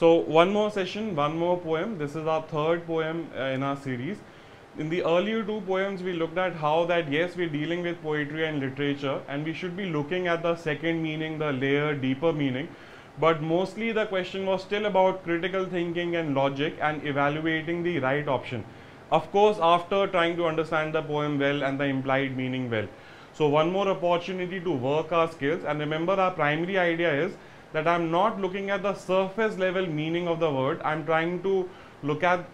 So one more session, one more poem. This is our third poem in our series. In the earlier two poems, we looked at how that yes, we're dealing with poetry and literature, and we should be looking at the second meaning, the layer, deeper meaning. But mostly the question was still about critical thinking and logic and evaluating the right option. Of course, after trying to understand the poem well and the implied meaning well. So one more opportunity to work our skills, and remember our primary idea is that I'm not looking at the surface level meaning of the word. I'm trying to look at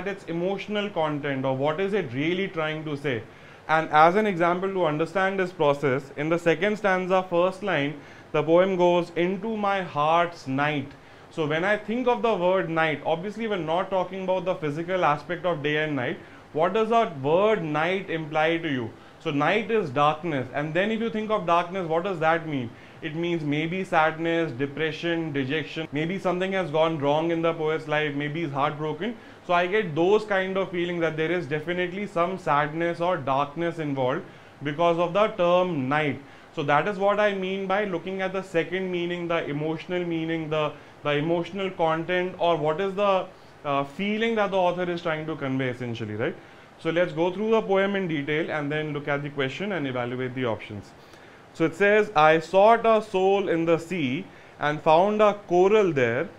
its emotional content, or what is it really trying to say. And as an example to understand this process, in the second stanza, first line, the poem goes, into my heart's night. So when I think of the word night, obviously we're not talking about the physical aspect of day and night. What does that word night imply to you? So night is darkness, and then if you think of darkness, what does that mean? It means maybe sadness, depression, dejection, maybe something has gone wrong in the poet's life, maybe he's heartbroken. So I get those kind of feelings that there is definitely some sadness or darkness involved because of the term night. So that is what I mean by looking at the second meaning, the emotional meaning, the emotional content, or what is the feeling that the author is trying to convey essentially, right? So let's go through the poem in detail and then look at the question and evaluate the options. So it says, I sought a soul in the sea and found a coral there.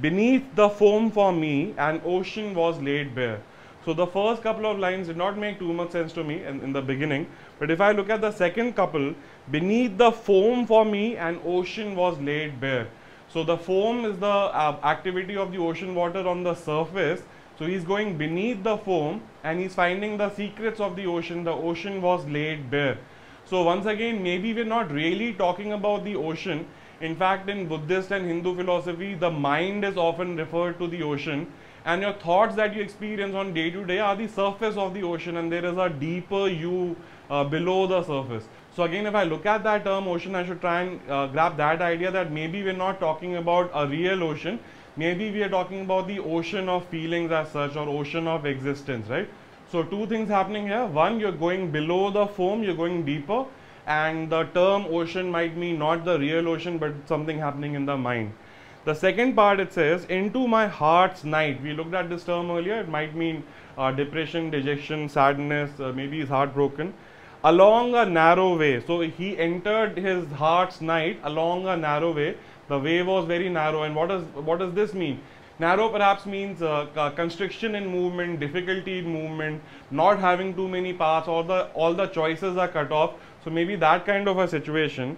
Beneath the foam for me, an ocean was laid bare. So the first couple of lines did not make too much sense to me in the beginning. But if I look at the second couple, beneath the foam for me, an ocean was laid bare. So the foam is the activity of the ocean water on the surface. So he's going beneath the foam and he's finding the secrets of the ocean. The ocean was laid bare. So once again, maybe we're not really talking about the ocean. In fact, in Buddhist and Hindu philosophy, the mind is often referred to the ocean, and your thoughts that you experience on day to day are the surface of the ocean, and there is a deeper you below the surface. So again, if I look at that term ocean, I should try and grab that idea that maybe we're not talking about a real ocean. Maybe we are talking about the ocean of feelings as such, or ocean of existence, right? So two things happening here. One, you're going below the foam, you're going deeper, and the term ocean might mean not the real ocean, but something happening in the mind. The second part, it says, into my heart's night. We looked at this term earlier. It might mean depression, dejection, sadness, maybe he's heartbroken. Along a narrow way. So he entered his heart's night along a narrow way. The way was very narrow. And what does this mean? Narrow perhaps means constriction in movement, difficulty in movement, not having too many paths, all the choices are cut off. So maybe that kind of a situation.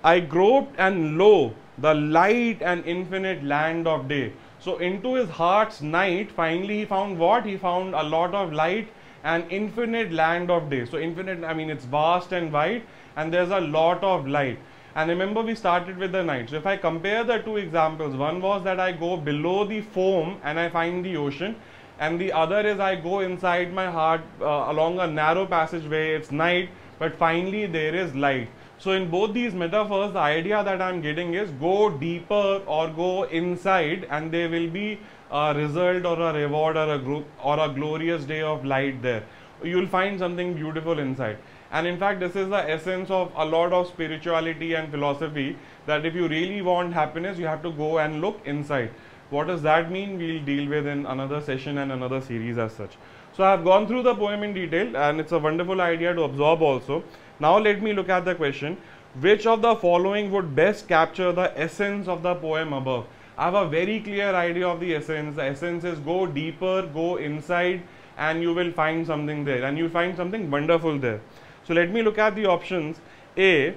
I groped, and lo, the light and infinite land of day. So into his heart's night, finally he found what? He found a lot of light and infinite land of day. So infinite, I mean, it's vast and wide, and there's a lot of light. And remember, we started with the night. So if I compare the two examples, one was that I go below the foam and I find the ocean, and the other is I go inside my heart along a narrow passageway. It's night, but finally there is light. So in both these metaphors, the idea that I'm getting is go deeper or go inside, and there will be a result or a reward or a glorious day of light there. You'll find something beautiful inside. And in fact, this is the essence of a lot of spirituality and philosophy, that if you really want happiness, you have to go and look inside. What does that mean? We'll deal with in another session and another series as such. So I have gone through the poem in detail, and it's a wonderful idea to absorb also. Now let me look at the question. Which of the following would best capture the essence of the poem above? I have a very clear idea of the essence. The essence is go deeper, go inside, and you will find something there, and you'll find something wonderful there. So let me look at the options. A,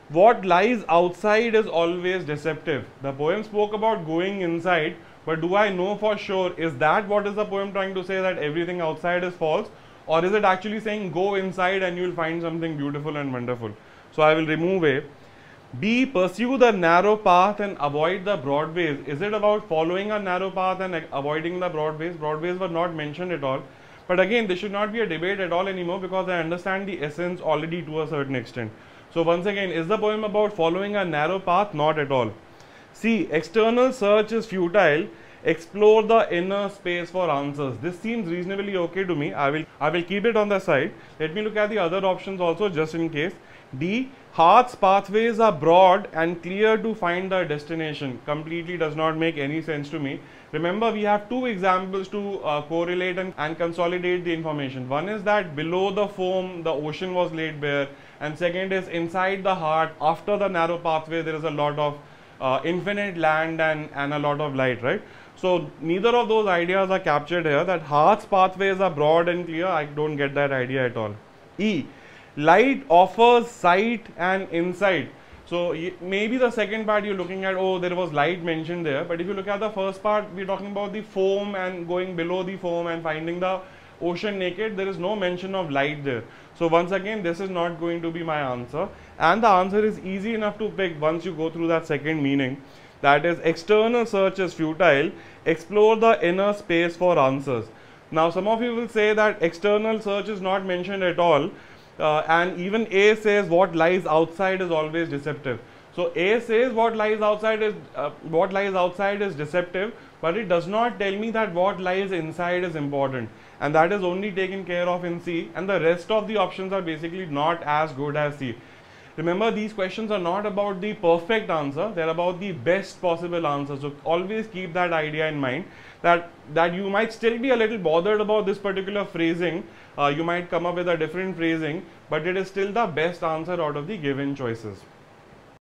what lies outside is always deceptive. The poem spoke about going inside, but do I know for sure, is that what is the poem trying to say, that everything outside is false? Or is it actually saying go inside and you will find something beautiful and wonderful? So I will remove A. B, pursue the narrow path and avoid the broad ways. Is it about following a narrow path and avoiding the broad ways? Broad ways were not mentioned at all. But again, this should not be a debate at all anymore, because I understand the essence already to a certain extent. So once again, is the poem about following a narrow path? Not at all. C, external search is futile. explore the inner space for answers. This seems reasonably okay to me. I will keep it on the side. Let me look at the other options also just in case. D, heart's pathways are broad and clear to find the destination. Completely does not make any sense to me. Remember, we have two examples to correlate and consolidate the information. One is that below the foam, the ocean was laid bare, and second is inside the heart, after the narrow pathway, there is a lot of infinite land and a lot of light, right? So neither of those ideas are captured here. That heart's pathways are broad and clear, I don't get that idea at all. E, light offers sight and insight. So maybe the second part you're looking at, oh, there was light mentioned there, but if you look at the first part, we're talking about the foam and going below the foam and finding the ocean naked. There is no mention of light there. So once again, this is not going to be my answer, and the answer is easy enough to pick once you go through that second meaning. That is, external search is futile, explore the inner space for answers. Now some of you will say that external search is not mentioned at all, and even A says what lies outside is always deceptive. So A says what lies outside is deceptive, but it does not tell me that what lies inside is important, and that is only taken care of in C, and the rest of the options are basically not as good as C. Remember, these questions are not about the perfect answer, they are about the best possible answer. So always keep that idea in mind, that you might still be a little bothered about this particular phrasing, you might come up with a different phrasing, but it is still the best answer out of the given choices.